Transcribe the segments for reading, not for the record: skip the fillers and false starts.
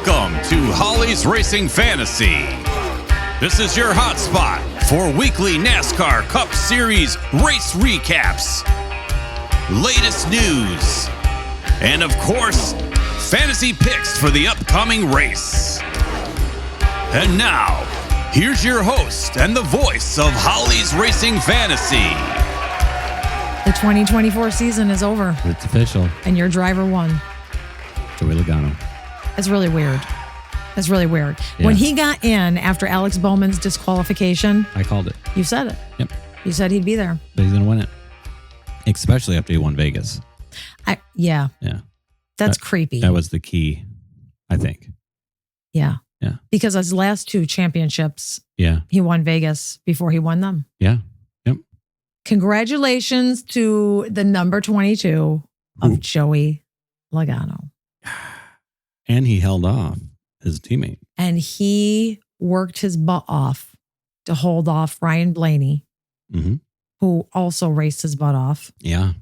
Welcome to Holly's Racing Fantasy. This is your hotspot for weekly NASCAR Cup Series race recaps, latest news, and of course, fantasy picks for the upcoming race. And now, here's your host and the voice of Holly's Racing Fantasy. The 2024 season is over. It's official. And your driver won. Joey Logano. It's really weird. It's really weird. Yeah. When he got in after Alex Bowman's disqualification, I called it. you said it. Yep. You said he'd be there. But he's going to win it. Especially after he won Vegas. Yeah. That's That- creepy. That was the key, I think. Yeah. Yeah. Because his last two championships, Yeah. he won Vegas before he won them. Yeah. Yep. Congratulations to the number 22 of Ooh. Joey Logano. And he held off his teammate. And he worked his butt off to hold off Ryan Blaney, Mm-hmm. who also raced his butt off. Yeah.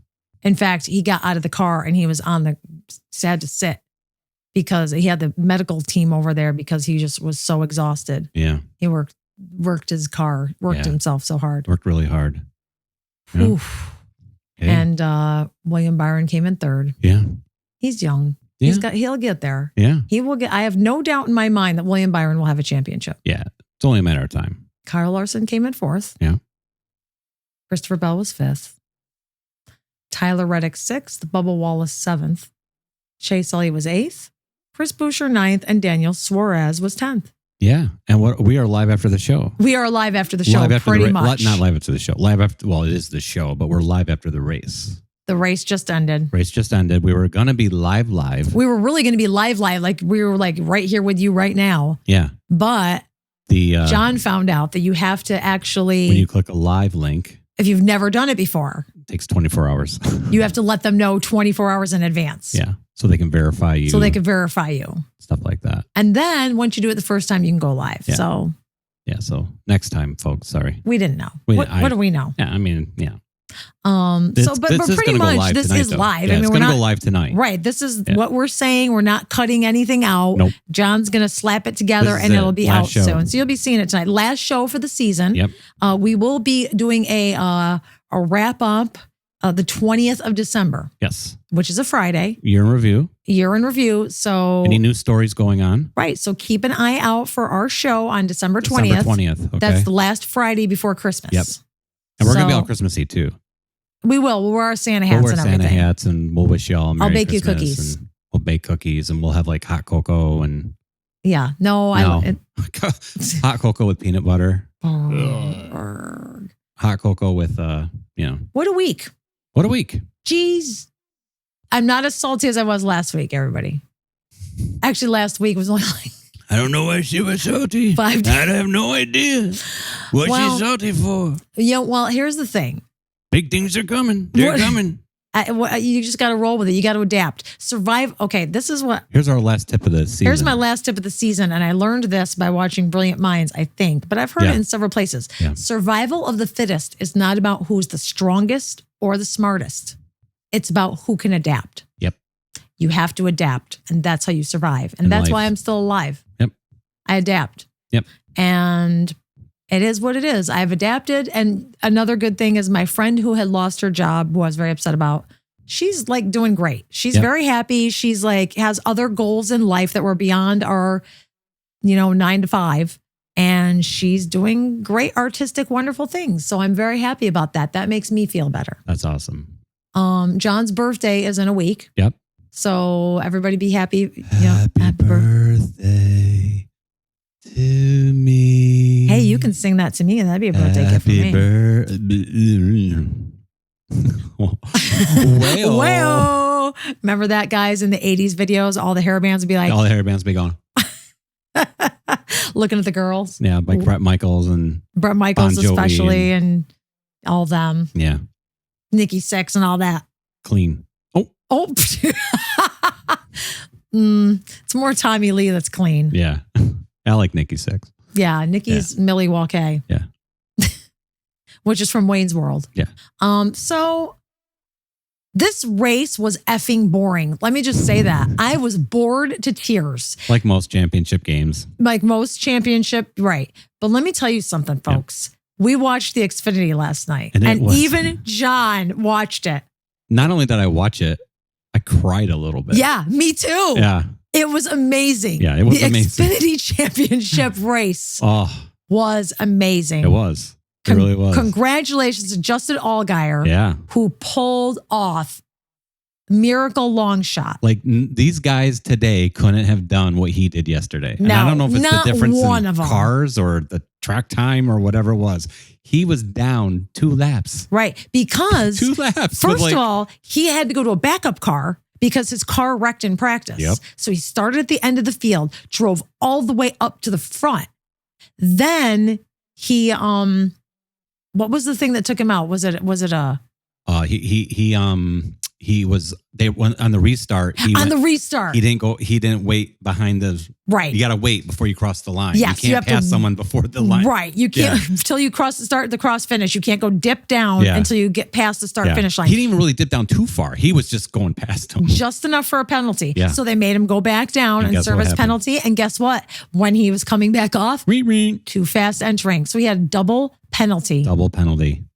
In fact, he got out of the car and he was had to sit because he had the medical team over there because he just was so exhausted. Yeah. He worked his car, worked Yeah. himself so hard. Worked really hard. Yeah. Oof. Okay. And William Byron came in third. Yeah. He's young. Yeah. He'll get there. Yeah. He will get. I have no doubt in my mind that William Byron will have a championship. Yeah. It's only a matter of time. Kyle Larson came in fourth. Yeah. Christopher Bell was fifth. Tyler Reddick sixth. Bubba Wallace seventh. Chase Elliott was eighth. Chris Buescher ninth, and Daniel Suarez was 10th. Yeah. And we are live after the show. We are live after the show, Live after pretty the much. Not live after the show. Live after, well, it is the show, but we're live after the race. The race just ended. Race just ended. We were going to be live. We were really going to be live, like we were like right here with you right now. Yeah. But The John found out that you have to actually, when you click a live link, if you've never done it before, it takes 24 hours. you have to let them know 24 hours in advance. Yeah. So they can verify you. So they can verify you. Stuff like that. And then once you do it the first time, you can go live. Yeah. So Yeah. So next time, folks, sorry. we didn't know. What do we know? Yeah. I mean, yeah. But This is pretty gonna go much live this tonight, is though. live. Yeah, I mean, it's we're going to not go live tonight. right. This is Yeah. what we're saying. We're not cutting anything out. Nope. John's going to slap it together This is and it. it'll be Last out show. soon. So you'll be seeing it tonight. Last show for the season. Yep. We will be doing a wrap up the 20th of December, Yes. which is a Friday, Year in review. year in review. So Any new stories going on? right. So keep an eye out for our show on December 20th. December 20th. Okay. That's the last Friday before Christmas. Yep. And we're going to be So all Christmassy too. We will. We'll wear our Santa We'll hats wear and Santa everything. hats and we'll wish y'all Merry bake you Christmas, cookies. and we'll bake cookies and we'll have like hot cocoa and Yeah. No. hot cocoa with peanut butter. Berg. Hot cocoa with, What a week. what a week. Jeez. I'm not as salty as I was last week, everybody. Actually, last week was only like I don't know why she was salty. 5 days. I have no idea what Well- she's salty for. Well, here's the thing. Big things are coming. They're What- coming. You just got to roll with it. You got to adapt. Survive. Okay, this is what. Here's our last tip of the season. Here's my last tip of the season, and I learned this by watching Brilliant Minds, I think, but I've heard Yeah. it in several places. Yeah. Survival of the fittest is not about who's the strongest or the smartest. It's about who can adapt. Yep. You have to adapt, and that's how you survive. And In that's life. why I'm still alive. Yep. I adapt. Yep. And it is what it is. I've adapted. And another good thing is my friend who had lost her job, who I was very upset about, she's like doing great. She's Yep. very happy. She's like has other goals in life that were beyond our, 9 to 5. And she's doing great, artistic, wonderful things. So I'm very happy about that. That makes me feel better. That's awesome. John's birthday is in a week. Yep. So everybody be happy. Happy birthday to me. Hey, you can sing that to me and that'd be a birthday gift for me. Well, Well, remember that, guys, in the 80s videos, all the hair bands would be like all the hair bands be gone. looking at the girls. Yeah, like Brett Michaels and Brett Michaels Bon Jovi especially and all them. yeah, Nikki Sixx and all that. clean. Oh, it's more Tommy Lee that's clean. Yeah, I like Nikki Sixx. Yeah, Nikki's Millie Walke. Yeah. Which is from Wayne's World. Yeah. So This race was effing boring. Let me just say that. I was bored to tears. Like most championship games. Like most championship, right. But let me tell you something, folks. Yeah. We watched the Xfinity last night. And even John watched it. Not only did I watch it, I cried a little bit. Yeah, me too. Yeah. It was amazing. Yeah, it was The amazing. Xfinity Championship race was amazing. It was. It really was. Congratulations to Justin Allgaier, who pulled off miracle long shot. Like these guys today couldn't have done what he did yesterday. And I don't know if it's the difference in cars or the track time or whatever it was. He was down 2 laps. Right. Because 2 laps. First of all, he had to go to a backup car because his car wrecked in practice. Yep. So he started at the end of the field, drove all the way up to the front. Then he what was the thing that took him out? Was it a he was they went on the restart. He didn't wait behind the right. You got to wait before you cross the line. Yes, you can't pass someone before the line. Right. You can't until you start the cross finish. You can't go dip down until you get past the start finish line. He didn't even really dip down too far. He was just going past him. Just enough for a penalty. Yeah. So they made him go back down and serve his penalty. And guess what? When he was coming back off, too fast entering. So he had a double penalty.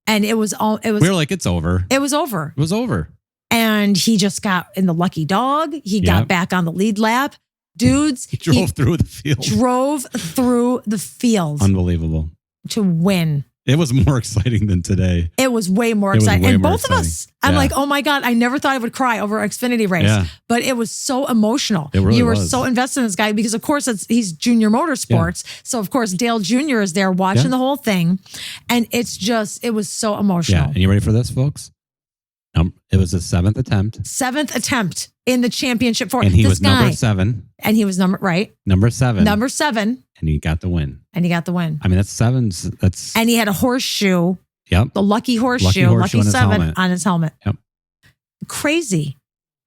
And we were like, it's over. It was over. It was over. And he just got in the lucky dog. He got back on the lead lap. Dudes. He drove through the field. Unbelievable. To win. It was more exciting than today. It was way more exciting. And both of us, I'm like, oh my God, I never thought I would cry over Xfinity race. Yeah. But it was so emotional. It really you were so invested in this guy because, of course, he's Junior Motorsports. Yeah. So, of course, Dale Jr. is there watching the whole thing. And it was so emotional. Yeah. And you ready for this, folks? It was his 7th attempt. 7th attempt in the championship for and he was number 7. And he was number 7. Number 7. And he got the win. I mean, that's 7's. That's and he had a horseshoe. Yep. The lucky horseshoe, lucky 7 on his helmet. Yep. Crazy.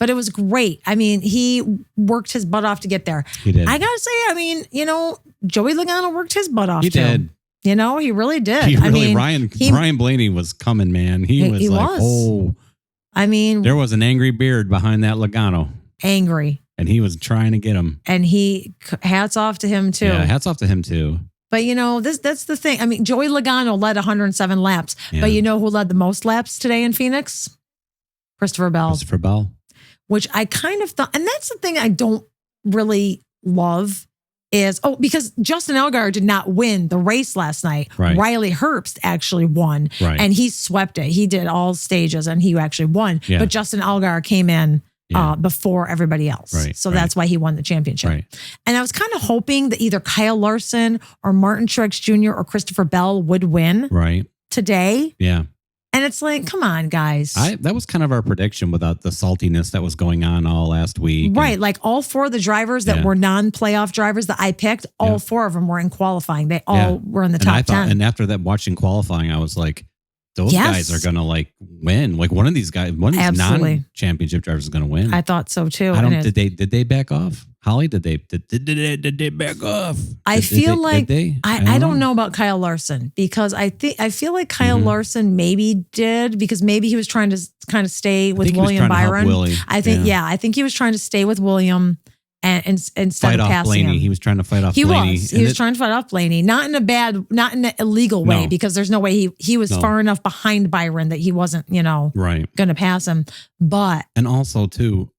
But it was great. I mean, he worked his butt off to get there. He did. I gotta say, Joey Logano worked his butt off. He did. He really did. Ryan Blaney was coming, man. He was. There was an angry beard behind that Logano. Angry. And he was trying to get him. And hats off to him too. Yeah, hats off to him too. But that's the thing. Joey Logano led 107 laps. Yeah. But you know who led the most laps today in Phoenix? Christopher Bell. Which I kind of thought, and that's the thing I don't really love is, because Justin Allgaier did not win the race last night. Right. Riley Herbst actually won. Right. And he swept it. He did all stages and he actually won. Yeah. But Justin Allgaier came in before everybody else. Right. So that's why he won the championship. Right. And I was kind of hoping that either Kyle Larson or Martin Truex Jr. or Christopher Bell would win today. Yeah. And it's like, come on, guys. That was kind of our prediction without the saltiness that was going on all last week. Right. Like all 4 of the drivers that were non-playoff drivers that I picked, all 4 of them were in qualifying. They all were in the top 10. And after that, watching qualifying, I was like, those guys are going to win. Like one of these non-championship drivers is going to win. I thought so too. Did they back off? Holly, did they back off? I don't know about Kyle Larson because I feel like Kyle Larson maybe did because maybe he was trying to kind of stay with William Byron. I think he was trying to stay with William and instead of passing Blaney. him. He was trying to fight off Blaney. He was trying to fight off Blaney, not in an illegal way because there's no way he was far enough behind Byron that he wasn't, going to pass him. But and also too,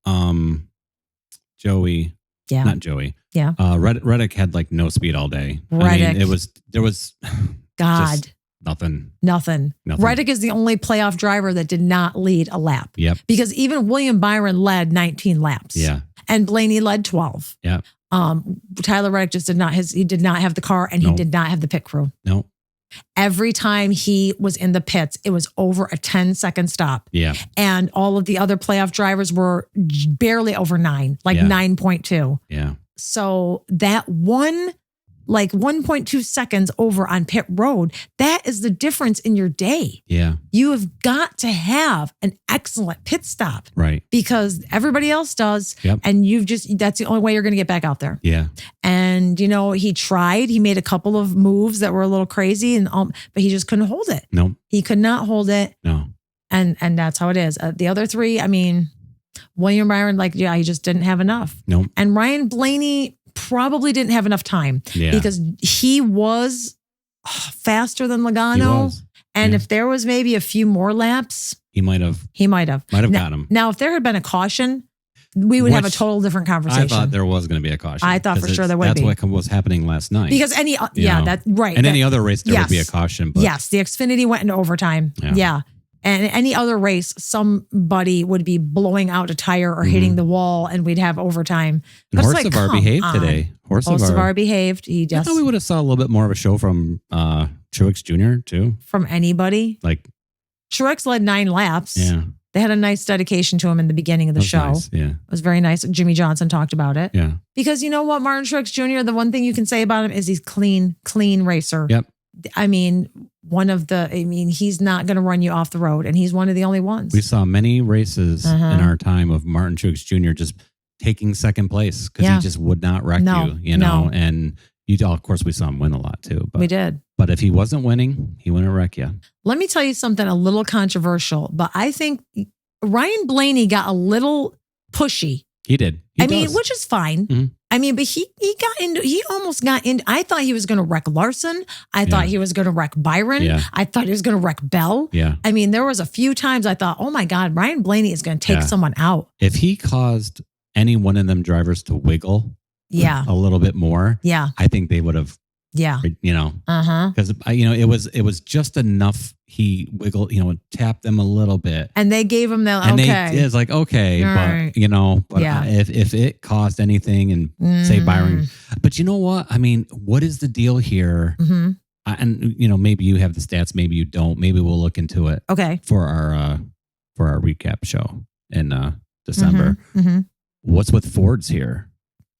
Joey. Yeah. Not Joey. Yeah. Reddick had like no speed all day. Reddick. There was God. Nothing. Reddick is the only playoff driver that did not lead a lap. Yep. Because even William Byron led 19 laps. Yeah. And Blaney led 12. Yeah. Tyler Reddick just did not have the car and he did not have the pit crew. No. Every time he was in the pits, it was over a 10-second stop. Yeah. And all of the other playoff drivers were barely over 9, like 9.2. Yeah. So that 1.2 seconds over on pit road, that is the difference in your day. Yeah. You have got to have an excellent pit stop. Right. Because everybody else does. Yep. And that's the only way you're going to get back out there. Yeah. And, he made a couple of moves that were a little crazy, but he just couldn't hold it. No. He could not hold it. No. And that's how it is. The other three, I mean, William Byron, he just didn't have enough. Nope. And Ryan Blaney probably didn't have enough time because he was faster than Logano. And if there was maybe a few more laps, he might have got him. Now, if there had been a caution, we would have a total different conversation. I thought there was going to be a caution. I thought for sure there would be. That's what was happening last night. Because any other race there would be a caution. But yes, the Xfinity went into overtime. Yeah. And any other race, somebody would be blowing out a tire or hitting the wall, and we'd have overtime. But Horsevar behaved today. Horsevar behaved. I thought we would have saw a little bit more of a show from Truex Jr. too. From anybody. Truex led 9 laps. Yeah. They had a nice dedication to him in the beginning of the show. Nice. Yeah. It was very nice. Jimmy Johnson talked about it. Yeah. Because you know what, Martin Truex Jr., the one thing you can say about him is he's clean racer. Yep. I mean, he's not going to run you off the road, and he's one of the only ones. We saw many races in our time of Martin Truex Jr. just taking second place because he just would not wreck you know, and of course we saw him win a lot too. But, we did. But if he wasn't winning, he wouldn't wreck you. Let me tell you something a little controversial, but I think Ryan Blaney got a little pushy. He did. Which is fine. Mm-hmm. But he almost got into, I thought he was going to wreck Larson. I thought he was going to wreck Byron. Yeah. I thought he was going to wreck Bell. Yeah. There was a few times I thought, oh my God, Ryan Blaney is going to take someone out. If he caused any one of them drivers to wiggle a little bit more, I think they would have, because it was just enough. He wiggled, tapped them a little bit, and they gave him that. And it's like okay, right. but if it caused anything, and say Byron, but you know what? What is the deal here? Mm-hmm. And maybe you have the stats, maybe you don't. Maybe we'll look into it. Okay, for our recap show in December. Mm-hmm. Mm-hmm. What's with Fords here?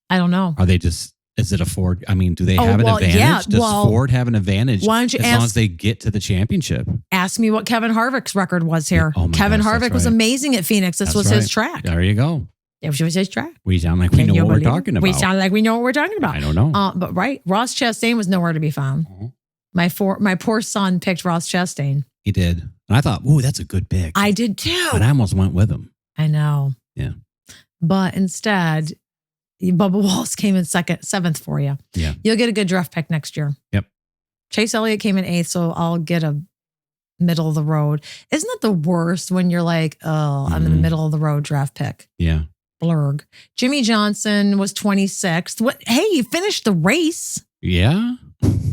I don't know. Are they just? Is it a Ford? Do they have an advantage? Yeah. Does Ford have an advantage why don't you as long as they get to the championship? Ask me what Kevin Harvick's record was here. Oh my Kevin gosh, Harvick was amazing at Phoenix. This was his track. There you go. It was his track. We sound like we know what we're talking about. We sound like we know what we're talking about. I don't know. But Ross Chastain was nowhere to be found. Mm-hmm. My poor son picked Ross Chastain. He did. And I thought, ooh, that's a good pick. I did too. But I almost went with him. I know. Yeah. But instead, Bubba Wallace came in 7th for you. Yeah. You'll get a good draft pick next year. Yep. Chase Elliott came in 8th, so I'll get a middle of the road. Isn't it the worst when you're like, oh, I'm in the middle of the road draft pick? Yeah. Blurg. Jimmy Johnson was 26th. Hey, he finished the race. Yeah.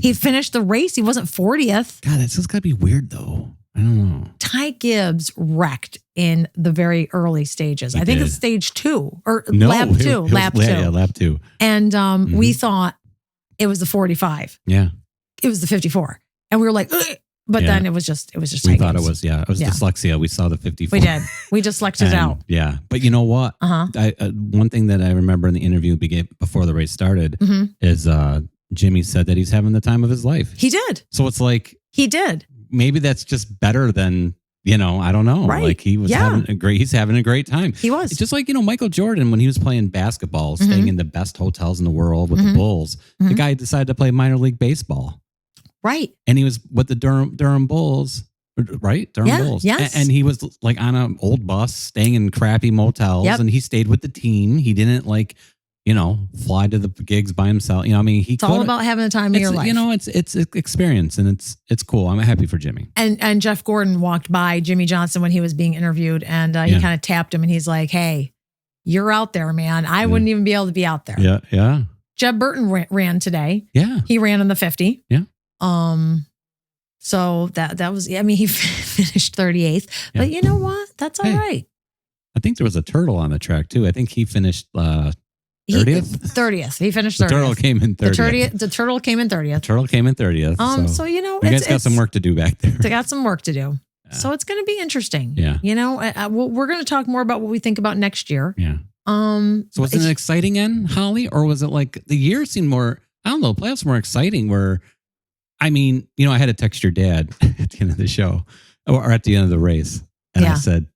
He finished the race. He wasn't 40th. God, that's just got to be weird though. I don't know. Ty Gibbs wrecked in the very early stages. I think it's stage 2 or lap 2. Lap 2. Yeah, lap 2. And we thought it was the 45. Yeah. It was the 54. And we were like, ugh. But then it was just. We thought it was dyslexia. We saw the 54. We did. We dyslexed it out. Yeah. But you know what? One thing that I remember in the interview before the race started is Jimmy said that he's having the time of his life. He did. So it's like. He did. Maybe that's just better than, I don't know. Right. Like he's having a great time. He was. It's just like, Michael Jordan, when he was playing basketball, staying in the best hotels in the world with the Bulls, the guy decided to play minor league baseball. Right. And he was with the Durham Bulls, right? Bulls. Yes. And he was like on an old bus, staying in crappy motels, and he stayed with the team. He didn't fly to the gigs by himself. It's all about having the time of your life. It's experience, and it's cool. I'm happy for Jimmy. And Jeff Gordon walked by Jimmy Johnson when he was being interviewed, and he kind of tapped him, and he's like, "Hey, you're out there, man. I wouldn't even be able to be out there." Yeah, yeah. Jeb Burton ran today. Yeah, he ran in the 50. Yeah. So that was. He finished 38th, but you know what? That's all right. I think there was a turtle on the track too. I think he finished. 30th. He finished 30th. The turtle came in 30th. The turtle came in 30th. So you guys got some work to do back there. They got some work to do. Yeah. So it's going to be interesting. Yeah. We're going to talk more about what we think about next year. Yeah. So was it an exciting end, Holly, or was it like the year seemed more? I don't know. Playoffs more exciting. Where, I had to text your dad at the end of the show or at the end of the race, and I said,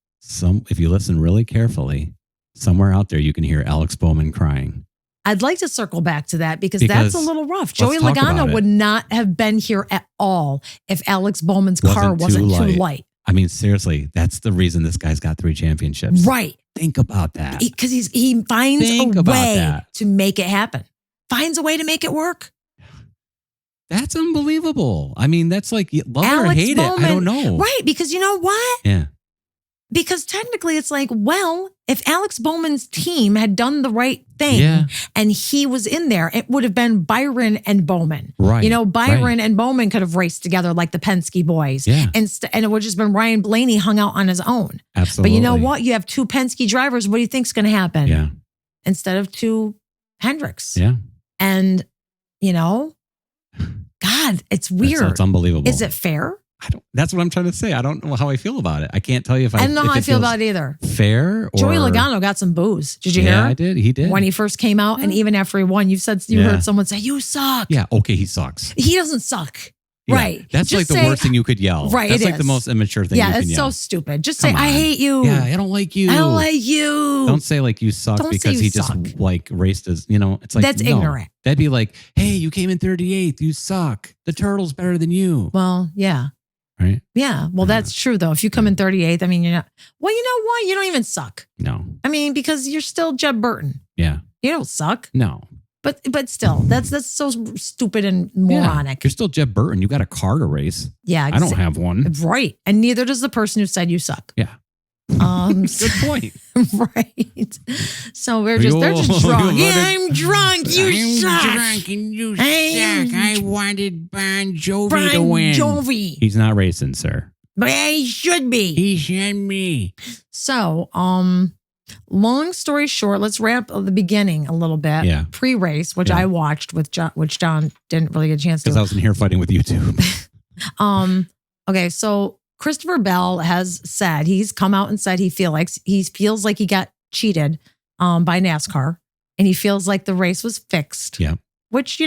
if you listen really carefully. Somewhere out there, you can hear Alex Bowman crying. I'd like to circle back to that because that's a little rough. Joey Logano would not have been here at all if Alex Bowman's car wasn't too light. I mean, seriously, that's the reason this guy's got 3 championships. Right. Think about that. Because he finds Think a about way that. to make it happen. Finds a way to make it work. That's unbelievable. I mean, that's like, love it or Alex hate Bowman, it. I don't know. Right. Because you know what? Yeah. Because technically it's like, well, if Alex Bowman's team had done the right thing and he was in there, it would have been Byron and Bowman. Right. You know, Byron and Bowman could have raced together like the Penske boys. Yeah. And it would have just been Ryan Blaney hung out on his own. Absolutely. But you know what? You have 2 Penske drivers. What do you think's going to happen? Yeah. Instead of 2 Hendricks. Yeah. And, you know, God, it's weird. It's unbelievable. Is it fair? That's what I'm trying to say. I don't know how I feel about it. I can't tell you if I don't know how I feel about it either. Fair or Joey Logano got some booze. Did you hear? Yeah, I did. He did. When he first came out, and even after he won, you heard someone say, "You suck." Yeah. Okay, he sucks. He doesn't suck. Yeah, Right. That's Just like say, the worst thing you could yell. Right. That's it like is. the most immature thing you can it's yell. so stupid. Just Come say, I on. hate you. Yeah, I don't like you. I don't like you. Don't say like you suck Don't say because you he suck. just like raced his, it's like That's ignorant. That'd be like, hey, you came in 38th. You suck. The turtle's better than you. Well, yeah. Right? Yeah. Well, that's true though. If you come in 38th, I mean, you're not, well, you know what? You don't even suck. No. I mean, because you're still Jeb Burton. Yeah. You don't suck. No. But still, that's so stupid and moronic. You're still Jeb Burton. You got a car to race. Yeah. I don't have one. Right. And neither does the person who said you suck. Yeah. Good point. Right. So they're just drunk. Yeah, I'm drunk. You suck. I'm drunk and you suck. I wanted Bon Jovi to win. Jovi. He's not racing, sir. But he should be. He should be. So, long story short, let's wrap up the beginning a little bit. Yeah. Pre-race, which I watched with John, which John didn't really get a chance to. Because I was in here fighting with YouTube. Okay, so Christopher Bell has said, he's come out and said he feels like he got cheated by NASCAR, and he feels like the race was fixed. Yeah. Which,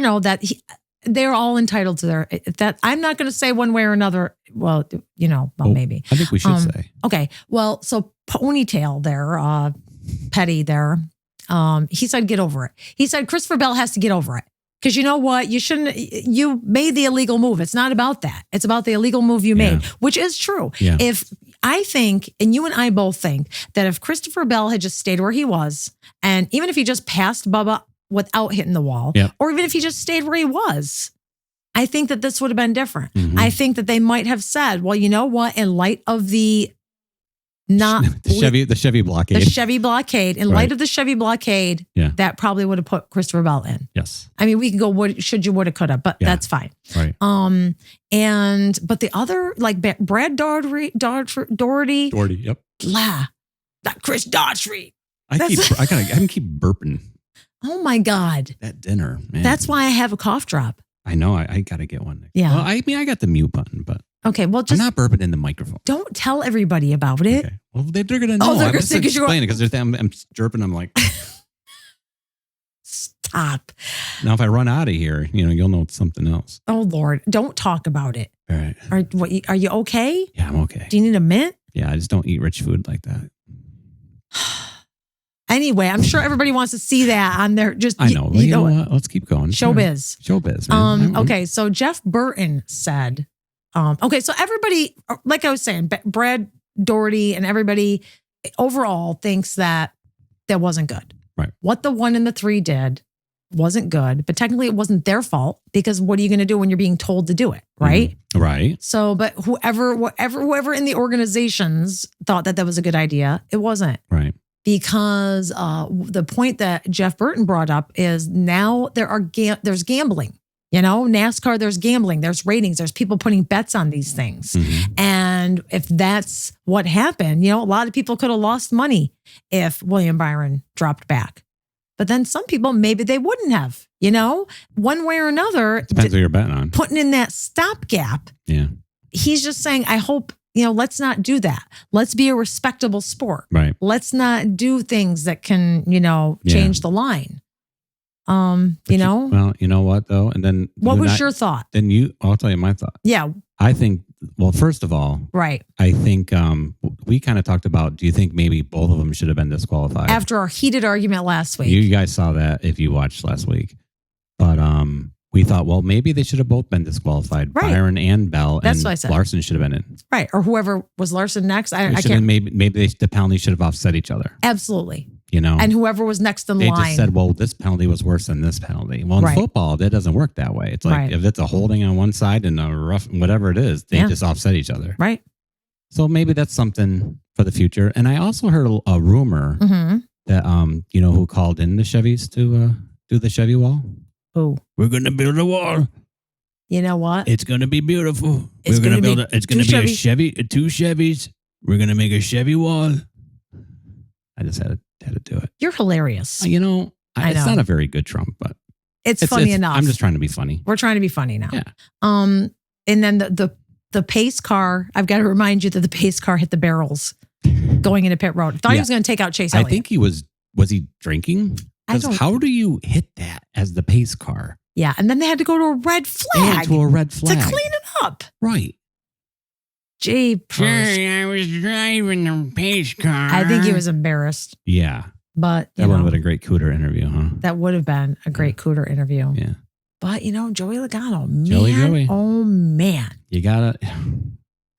they're all entitled to that. I'm not going to say one way or another. Well, maybe. I think we should say. Okay. Well, so Ponytail there, Petty there, he said, get over it. He said, Christopher Bell has to get over it. Because you know what? You made the illegal move. It's not about that. It's about the illegal move you made, which is true. Yeah. If I think, and you and I both think, that if Christopher Bell had just stayed where he was, and even if he just passed Bubba without hitting the wall, or even if he just stayed where he was, I think that this would have been different. Mm-hmm. I think that they might have said, well, you know what? In light of the the Chevy blockade. The Chevy blockade. In light of the Chevy blockade, that probably would have put Christopher Bell in. Yes. I mean, we can go should you, woulda, coulda, but that's fine. Right. But the other, like Brad Doherty. Yep. Not Chris Daughtry. I can keep burping. Oh my God. That dinner, man. That's why I have a cough drop. I know. I got to get one. Yeah. Well, I got the mute button, but. Okay, well, I'm not burping in the microphone. Don't tell everybody about it. Okay. Well, they're going to know. Oh, they're I'm going to say, explain it because I'm chirping. I'm like, stop. Now, if I run out of here, you'll know it's something else. Oh, Lord. Don't talk about it. All right. Are you okay? Yeah, I'm okay. Do you need a mint? Yeah, I just don't eat rich food like that. Anyway, I'm sure everybody wants to see that on their I know. You know what? Let's keep going. Showbiz. Showbiz. Man. Okay, so Jeff Burton said, okay, so everybody, like I was saying, Brad Doherty and everybody overall thinks that wasn't good. Right. What the 1 and the 3 did wasn't good, but technically it wasn't their fault because what are you going to do when you're being told to do it, right? Mm-hmm. Right. So, but whoever in the organizations thought that was a good idea, it wasn't. Right. Because the point that Jeff Burton brought up is now there's gambling. NASCAR, there's gambling, there's ratings, there's people putting bets on these things. Mm-hmm. And if that's what happened, a lot of people could have lost money if William Byron dropped back. But then some people, maybe they wouldn't have, one way or another. Depends who you're betting on. Putting in that stopgap. Yeah. He's just saying, I hope, let's not do that. Let's be a respectable sport. Right. Let's not do things that can, change the line. Well, you know what though? And then what was your thought? I'll tell you my thought. Yeah. I think, well, first of all, right. I think we kind of talked about, do you think maybe both of them should have been disqualified? After our heated argument last week. You guys saw that if you watched last week. But we thought, well, maybe they should have both been disqualified, Right. Byron and Bell. That's and what I said. Larson should have been in. Right. Or whoever was Larson next. I They should can't. have- maybe the penalty should have offset each other. Absolutely. You know, And whoever was next in they line. just said, well, this penalty was worse than this penalty. Well, in Right. football, that doesn't work that way. It's like Right. if it's a holding on one side and a rough, whatever it is, they Yeah. just offset each other. Right. So maybe that's something for the future. And I also heard a rumor Mm-hmm. that, you know, who called in the Chevys to do the Chevy wall? Oh, We're going to build a wall. you know what? It's going to be beautiful. It's We're going to gonna build be it's going to two be a Chevy, 2 Chevys. We're going to make a Chevy wall. I just had to do it. You're hilarious. You know, I it's know. not a very good Trump, but It's funny enough. I'm just trying to be funny. We're trying to be funny now. Yeah. And then the pace car, I've got to remind you that the pace car hit the barrels going into pit road. Thought he Yeah. was going to take out Chase I Elliott. think he was he drinking? I Because don't- how do you hit that as the pace car? Yeah. And then they had to go to a red And flag to a red to flag. clean it up. Right. Jeepers. I was driving the pace car. I think he was embarrassed, Yeah. but you That would know, have been a great Cooter interview, huh? that would have been a great Cooter interview. Yeah. But you know, Joey Logano, man, Joey. oh man, You got a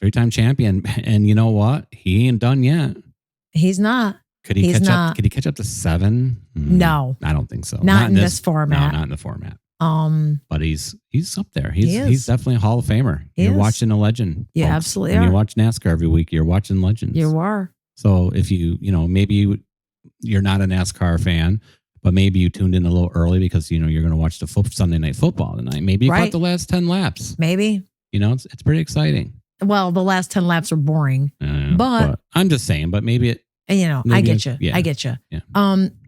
3-time champion. And you know what? He ain't done yet. he's not. Could he He's catch not. up? Could he catch up to 7? No. I don't think so. Not in this format. No, not in the format. But He's up there. He is. He's definitely a Hall of Famer. He You're is. watching a legend. You folks. absolutely When you are. watch NASCAR every week, you're watching legends. You are. So if maybe you're not a NASCAR fan, but maybe you tuned in a little early because you're going to watch the Sunday Night Football tonight. Maybe you Right. caught the last 10 laps. Maybe. It's pretty exciting. Well, the last 10 laps are boring. But I'm just saying. But maybe it. I Maybe get you. yeah. I get you. Yeah.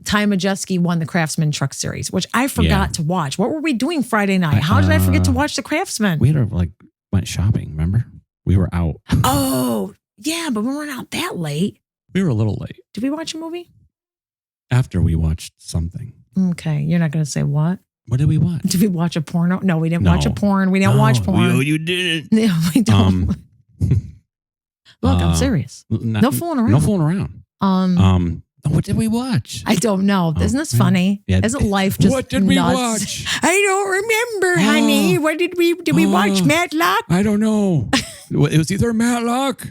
Ty Majeski won the Craftsman Truck Series, which I forgot to watch. What were we doing Friday night? How did I forget to watch the Craftsman? We had went shopping. Remember, we were out. Oh, yeah, but we weren't out that late. We were a little late Did we watch a movie? after we watched something. Okay, you're not going to say what? What did we watch? Did we watch a porno? No, we didn't No. watch a porn. We didn't watch porn. No, you didn't. No, we don't. Look, I'm serious. No fooling around. No fooling around. What did we watch? I don't know. Isn't this man. funny? Yeah. Isn't life just What did we nuts? watch? I don't remember, honey. What did we watch? Matlock? I don't know. It was either Matlock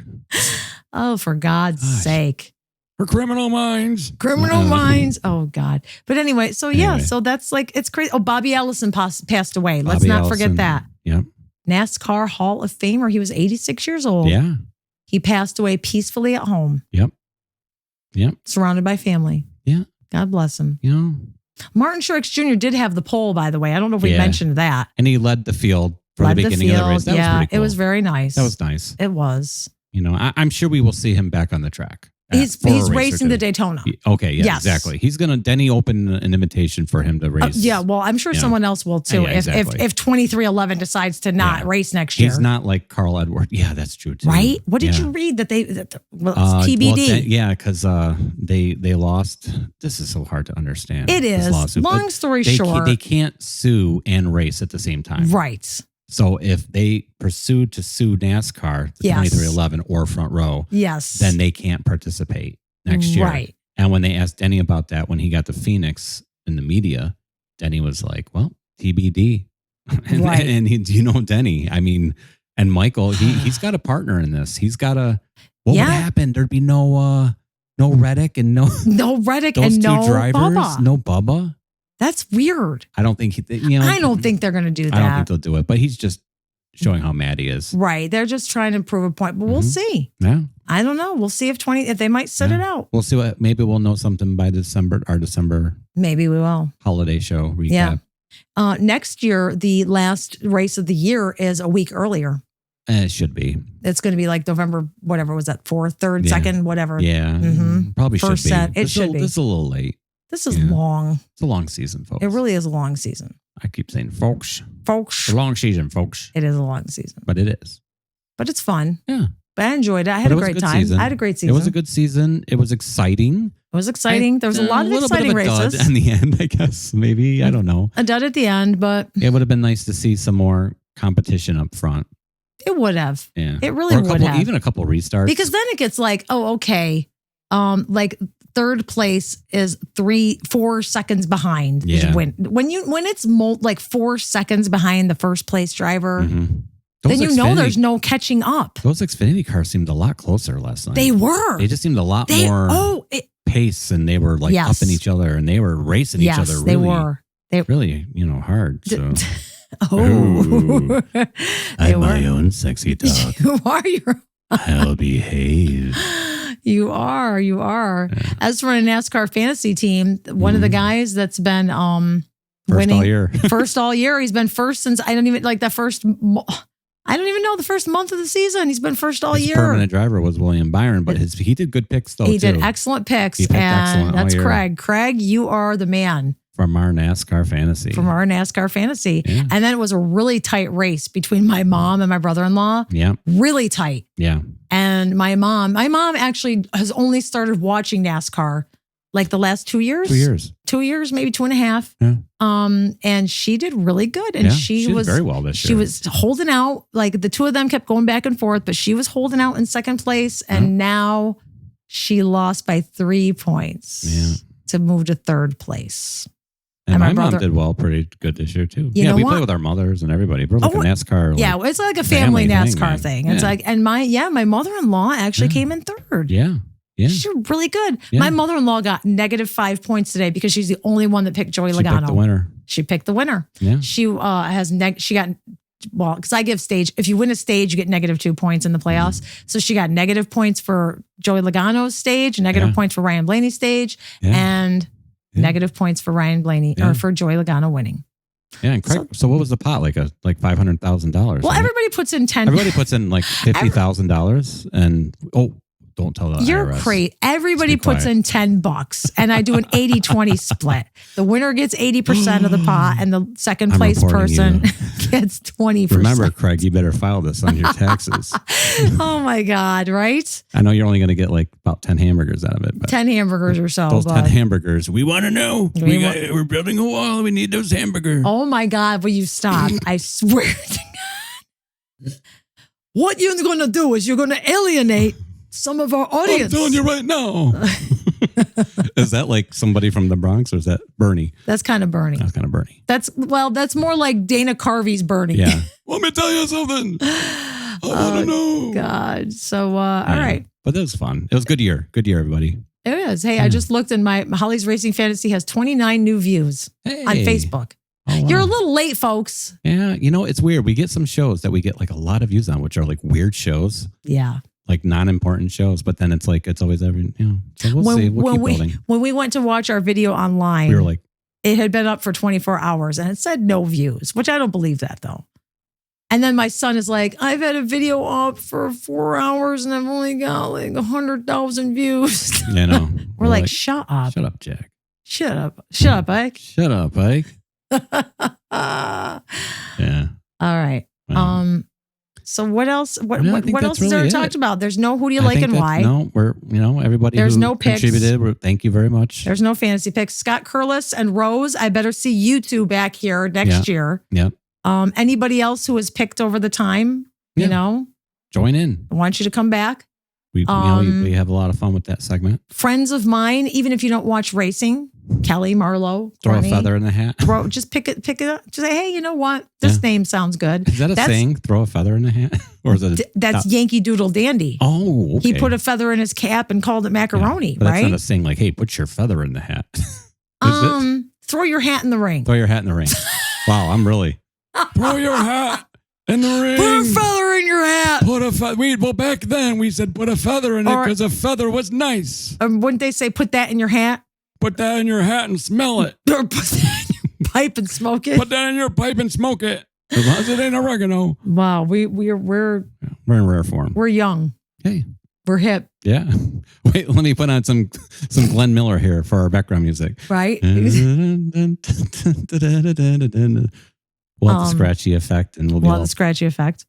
Oh, for God's Gosh. sake. or Criminal Minds. Criminal Minds. Oh, God. But anyway, so yeah, Anyway. so that's it's crazy. Oh, Bobby Ellison passed away. Let's Bobby not Ellison. forget that. Yep. NASCAR Hall of Famer. He was 86 years old. Yeah. He passed away peacefully at home. Yep. Yep. Surrounded by family. Yeah. God bless him. You know, Martin Truex Jr. did have the pole, by the way. I don't know if we Yeah. mentioned that. and he led the field for Led the beginning of the race. That was yeah, pretty cool. it was very nice. That was nice. It was. I'm sure we will see him back on the track. He's for a race or racing two. the Daytona. Okay, yeah, Yes. exactly. He's gonna. Denny opened an invitation for him to race. Yeah, well, I'm sure Yeah. someone else will too. Yeah, exactly. If 2311 decides to not Yeah. race next year, He's not like Carl Edward. Yeah, that's true too. right? What did Yeah. you read that it's TBD? Yeah, because they lost. This is so hard to understand. It this is. lawsuit. Long But story they short, they can't sue and race at the same time. right? So if they pursue to sue NASCAR, the Yes. 2311 or Front Row, Yes. then they can't participate next year. Right. And when they asked Denny about that, when he got to Phoenix in the media, Denny was like, well, TBD. and Right. and Denny, I mean, and Michael, he's got a partner in this. He's got what Yeah. would happen? There'd be no Reddick and no No Reddick those and two no drivers, Bubba. no Bubba. That's weird. I don't think I don't think they're going to do that. I don't think they'll do it, but he's just showing how mad he is. Right. They're just trying to prove a point, but we'll Mhm. see. Yeah. I don't know. We'll see if they might set it out. We'll see maybe we'll know something by our December Maybe we will. holiday show recap. Yeah. Next year, the last race of the year is a week earlier. It should be. It's going to be like November, whatever was that, 4th, 3rd, Yeah. 2nd, whatever. Yeah. Mhm. Probably First should be. set. It should be. This is a little late. This is Yeah. long. It's a long season, folks. It really is a long season. I keep saying, folks. Folks, It's a long season, folks. it is a long season, But it is. but it's fun. Yeah. But I enjoyed it. I But had it a was great good time. season. I had a great season. It was a good season. It was exciting. It was exciting. There was a lot of little exciting bit of a races. dud in the end, I guess. Maybe. I don't know. A dud at the end, but It would have been nice to see some more competition up front. it would have. Yeah. It really Or would have. even a couple restarts. Because then it gets like, oh, okay. Like third place is 4 seconds behind. Yeah. When it's like 4 seconds behind the first place driver, then you know there's no catching up. Those Xfinity cars seemed a lot closer last night. They were. They just seemed a lot more pace, and they were like up in each other, and they were racing each other. Really, they were. Really, hard. So. Oh, I'm my own sexy dog. You are your. I'll behave. You are. Yeah. As for a NASCAR fantasy team, one of the guys that's been first winning all year. First all year. He's been first since I don't even know the first month of the season. He's been first all year. His permanent driver was William Byron, but he did good picks though. He did excellent picks, and that's Craig. Craig, you are the man. From our NASCAR fantasy. Yeah. And then it was a really tight race between my mom and my brother-in-law. Yeah. Really tight. Yeah. And my mom actually has only started watching NASCAR like the last 2 years. 2 years. 2 years, maybe 2.5. Yeah. And she did really good. And she was very well this year. She was holding out. Like the two of them kept going back and forth, but she was holding out in second place. And now she lost by 3 points to move to third place. And my mom did pretty good this year too. We play with our mothers and everybody. We're like a NASCAR. It's like a family NASCAR thing. It's like, and my mother-in-law actually came in third. Yeah. She's really good. Yeah. My mother-in-law got -5 points today because she's the only one that picked Joey Logano. She picked the winner. Yeah. She because I give stage. If you win a stage, you get -2 points in the playoffs. So she got negative points for Joey Logano's stage, negative points for Ryan Blaney's stage, and negative points for Ryan Blaney or for Joey Logano winning. Yeah, and Craig, so what was the pot? Like $500,000. Well, everybody puts in 10. Everybody puts in like $50,000, and don't tell the You're IRS. crazy. Everybody puts in $10, and I do an 80-20 split. The winner gets 80% of the pot, and the second place person gets 20%. Remember, Craig, you better file this on your taxes. Oh my God! Right? I know you're only going to get like about 10 hamburgers out of it. But 10 hamburgers or so. Those 10 hamburgers. We want to know. We're building a wall. We need those hamburgers. Oh my God! Will you stop? I swear to God. What you're going to do is you're going to alienate some of our audience. I'm telling you right now. Is that like somebody from the Bronx, or is that Bernie? That's kind of Bernie. That's more like Dana Carvey's Bernie. Yeah. Let me tell you something. I want to know. God. So, all right. But it was fun. It was a good year. Good year, everybody. It is. Hey, I just looked, and my Holly's Racing Fantasy has 29 new views on Facebook. Oh, wow. You're a little late, folks. Yeah. It's weird. We get some shows that we get like a lot of views on, which are like weird shows. Yeah. Like non-important shows, but then it's always every, so we'll see. We'll keep building. When we went to watch our video online, we were like, it had been up for 24 hours and it said no views, which I don't believe that though. And then my son is like, I've had a video up for 4 hours and I've only got like 100,000 views. We're like, shut up. Shut up, Jack. Shut up, Ike. Shut up, Ike. Yeah. All right. So what else? What else is there talked about? There's no who do you like and why? No, we're everybody. There's no picks. Contributed. Thank you very much. There's no fantasy picks. Scott Curlis and Rose. I better see you two back here next year. Yep. Anybody else who was picked over the time? Join in. I want you to come back. We have a lot of fun with that segment. Friends of mine, even if you don't watch racing, Kelly, Marlo, throw Bernie, a feather in the hat. Just pick it up. Just say, hey, you know what? This name sounds good. Is that a saying? Throw a feather in the hat, or is it? That's Yankee Doodle Dandy. Oh, okay. He put a feather in his cap and called it macaroni. But right? That's not a saying like, hey, put your feather in the hat. Throw your hat in the ring. Throw your hat in the ring. Wow, I'm really. Throw your hat in the ring. Put a feather in your hat. Put a feather. Well, back then we said put a feather in it because a feather was nice. Wouldn't they say put that in your hat? Put that in your hat and smell it. Or put that in your pipe and smoke it. Put that in your pipe and smoke it. As long as it ain't oregano. Wow, we're in rare form. We're young. Hey. We're hip. Yeah. Wait, let me put on some Glenn Miller here for our background music. Right. We'll have the scratchy effect, and we'll have the scratchy effect.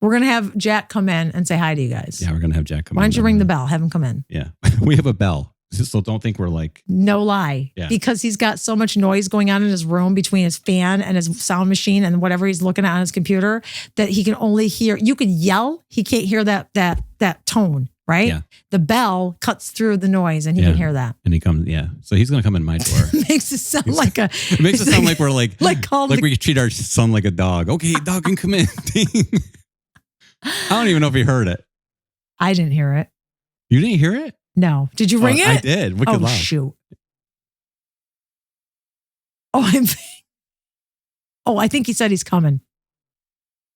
We're gonna have Jack come in and say hi to you guys. Yeah, we're gonna have Jack come in. Why don't you ring the bell? Have him come in. Yeah, we have a bell. So don't think we're like... No lie. Yeah. Because he's got so much noise going on in his room between his fan and his sound machine and whatever he's looking at on his computer that he can only hear. You can yell. He can't hear that tone, right? Yeah. The bell cuts through the noise and he can hear that. And he comes, so he's going to come in my door. Makes it sound like a... It makes it sound like we're like we treat our son like a dog. Okay, dog can come in. I don't even know if he heard it. I didn't hear it. You didn't hear it? No. Did you ring it? I did. Wicked loud. Shoot. I think he said he's coming.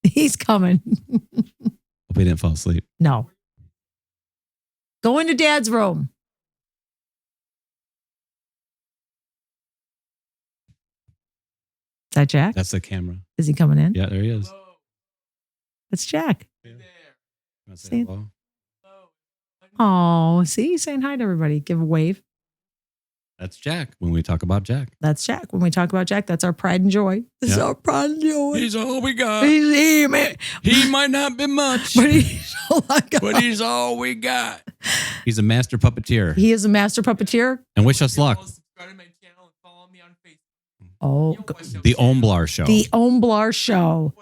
He's coming. Hope he didn't fall asleep. No. Go into Dad's room. Is that Jack? That's the camera. Is he coming in? Yeah, there he is. That's Jack. Say Oh, see, he's saying hi to everybody. Give a wave. That's Jack when we talk about Jack. That's Jack. When we talk about Jack, that's our pride and joy. This is our pride and joy. He's all we got. He might not be much, but he's all I got. But he's all we got. He's a master puppeteer. He is a master puppeteer. And wish us luck. Oh, the Omblar Show. The Omblar Show.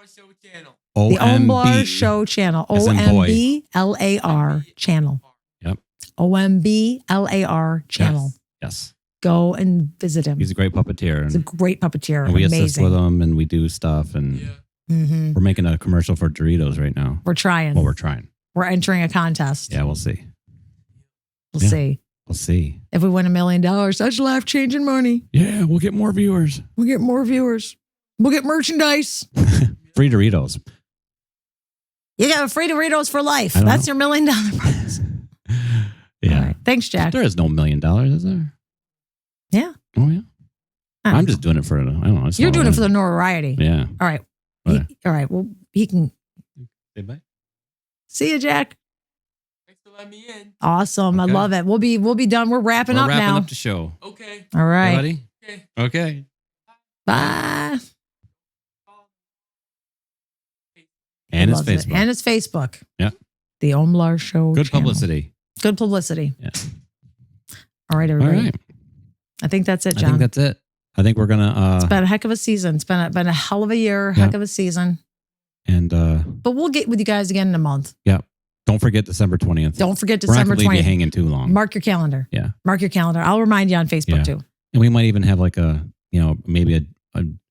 O-M-B. The Omblar Show channel. OMBLAR channel. Yep. OMBLAR channel. Yes. Go and visit him. He's a great puppeteer. He's a great puppeteer. And we assist with him and we do stuff. And we're making a commercial for Doritos right now. We're trying. Well, we're trying. We're entering a contest. Yeah, we'll see. We'll see. We'll see. If we win $1 million, that's life-changing money. Yeah, we'll get more viewers. We'll get more viewers. We'll get merchandise. Free Doritos. You got free Doritos for life. That's your $1 million prize. Yeah. All right. Thanks, Jack. There is no $1 million, is there? Yeah. Oh, yeah. I'm just doing it for, I don't know. You're doing it for the notoriety. Yeah. All right. All right. Well, he can. Say bye. See you, Jack. Thanks for letting me in. Awesome. Okay. I love it. We'll be done. We're wrapping up now. Wrapping up the show. Okay. All right. Hey, buddy. Okay. Bye. And his Facebook. And his Facebook. Yeah. The Omblar Show. Good channel. publicity. Good publicity. Yeah. All right, everybody. All right. I think that's it, John. I think that's it. I think we're gonna. It's been a heck of a season. It's been a hell of a year, heck of a season. And but we'll get with you guys again in a month. Yeah. Don't forget December 20th. Don't forget December 20th. We're not gonna leave you hanging too long. Mark your calendar. Yeah. Mark your calendar. I'll remind you on Facebook too. And we might even have like maybe a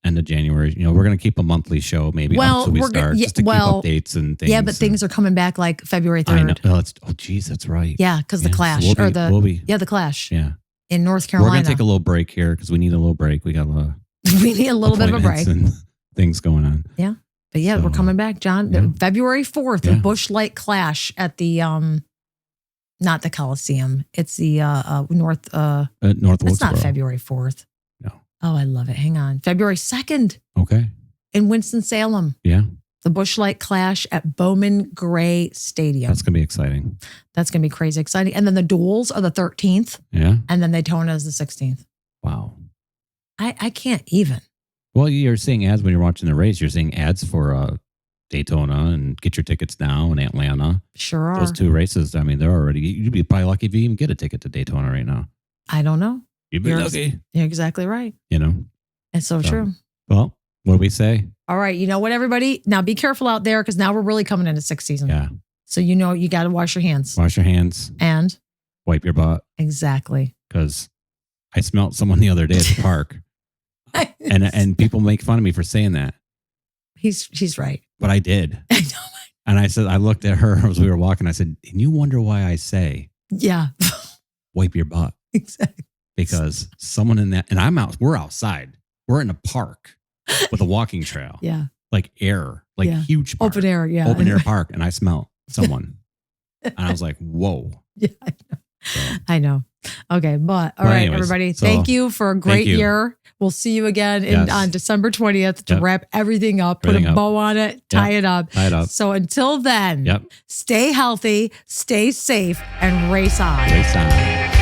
end of January. We're going to keep a monthly show maybe until we start just to keep updates and things. Yeah, but things are coming back like February 3rd. I know. Geez, that's right. Yeah, because the Clash the Clash. Yeah. In North Carolina. We're going to take a little break here because we need a little break. We got we need a little bit of a break. And things going on. Yeah. But yeah, we're coming back, John. Yeah. February 4th, the Busch Light Clash at the not the Coliseum. It's the North Wilkesboro. It's not February 4th. No. Oh, I love it. Hang on. February 2nd. Okay. In Winston-Salem. Yeah. The Busch Light Clash at Bowman Gray Stadium. That's going to be exciting. That's going to be crazy exciting. And then the duels are the 13th. Yeah. And then Daytona is the 16th. Wow. I can't even. Well, you're seeing ads when you're watching the race. You're seeing ads for Daytona and get your tickets now in Atlanta. Sure are. Those two races, I mean, they're already, you'd be probably lucky if you even get a ticket to Daytona right now. I don't know. You'd be lucky. You're exactly right. It's so true. Well, what do we say? All right. You know what, everybody? Now be careful out there because now we're really coming into sixth season. Yeah. So you got to wash your hands. Wash your hands. And? Wipe your butt. Exactly. Because I smelled someone the other day at the park. and people make fun of me for saying that. He's right. But I did. I know. And I said, I looked at her as we were walking. I said, and you wonder why I say, yeah, wipe your butt. Exactly. Because someone in that, and we're outside. We're in a park with a walking trail. Yeah. Like air, like huge park. Open air. Yeah. Open air park. And I smell someone. And I was like, whoa. Yeah, I know. So. I know. Okay. But all right, anyways, everybody. Thank you for a great year. We'll see you again on December 20th to wrap everything up, put a bow on it, tie it up. So until then, stay healthy, stay safe, and race on. Race on.